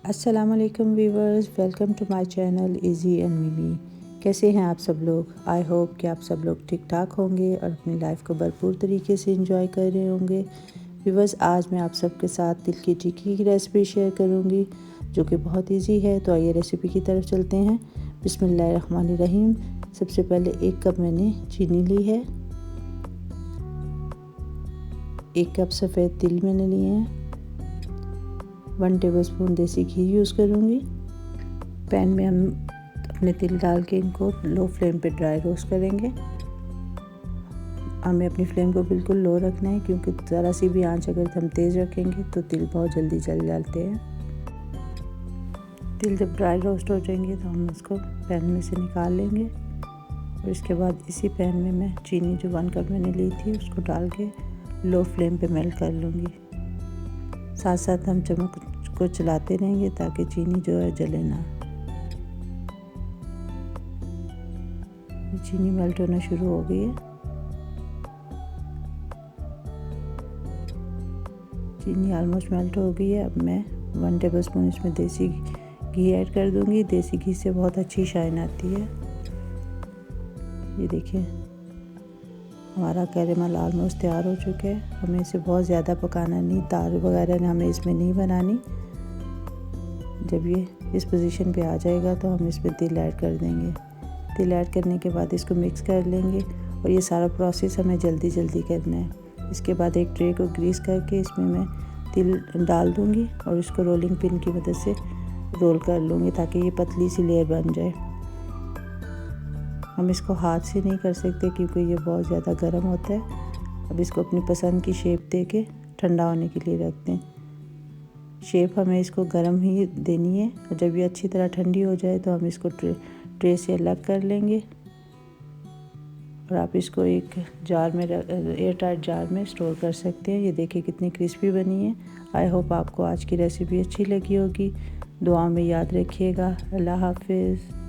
अस्सलाम वालेकुम viewers, welcome to my channel easy and Mimi. कैसे हैं आप सब लोग? आई होप कि आप सब लोग ठीक ठाक होंगे और अपनी लाइफ को भरपूर तरीके से एंजॉय कर रहे होंगे। व्यूवर्स, आज मैं आप सबके साथ तिल की टिक्की की रेसिपी शेयर करूंगी जो कि बहुत इजी है। तो आइए रेसिपी की तरफ चलते हैं। बिस्मिल्लाहिर्रहमानिर्रहीम। सबसे पहले 1 कप मैंने चीनी ली है। 1 कप सफ़ेद तिल मैंने लिए हैं। 1 टेबलस्पून देसी घी यूज़ करूँगी। पैन में हम अपने तिल डाल के इनको लो फ्लेम पे ड्राई रोस्ट करेंगे। हमें अपनी फ्लेम को बिल्कुल लो रखना है क्योंकि ज़रा सी भी आंच अगर हम तेज़ रखेंगे तो तिल बहुत जल्दी जल जाते हैं। तिल जब ड्राई रोस्ट हो जाएंगे तो हम इसको पैन में से निकाल लेंगे और इसके बाद इसी पैन में मैं चीनी जो 1 कप मैंने ली थी उसको डाल के लो फ्लेम पे मेल्ट कर लूँगी। साथ साथ हम चम्मच को चलाते रहेंगे ताकि चीनी जो है जले ना। चीनी मेल्ट होना शुरू हो गई है। चीनी ऑलमोस्ट मेल्ट हो गई है। अब मैं 1 टेबलस्पून इसमें देसी घी ऐड कर दूंगी। देसी घी से बहुत अच्छी शाइन आती है। ये देखिए हमारा कैरेमल ऑलमोस्ट तैयार हो चुका है। हमें इसे बहुत ज़्यादा पकाना नहीं, तार वगैरह हमें इसमें नहीं बनानी। जब ये इस पोजीशन पे आ जाएगा तो हम इसमें तिल ऐड कर देंगे। तिल ऐड करने के बाद इसको मिक्स कर लेंगे और ये सारा प्रोसेस हमें जल्दी जल्दी करना है। इसके बाद एक ट्रे को ग्रीस करके इसमें मैं तिल डाल दूँगी और इसको रोलिंग पिन की मदद से रोल कर लूँगी ताकि ये पतली सी लेयर बन जाए। हम इसको हाथ से नहीं कर सकते क्योंकि ये बहुत ज़्यादा गर्म होता है। अब इसको अपनी पसंद की शेप दे के ठंडा होने के लिए रखते हैं। शेप हमें इसको गर्म ही देनी है और जब ये अच्छी तरह ठंडी हो जाए तो हम इसको ट्रे से अलग कर लेंगे और आप इसको एक जार में एयर टाइट जार में स्टोर कर सकते हैं। ये देखिए कितनी क्रिस्पी बनी है। आई होप आपको आज की रेसिपी अच्छी लगी होगी। दुआ में याद रखिएगा। अल्लाह हाफिज़।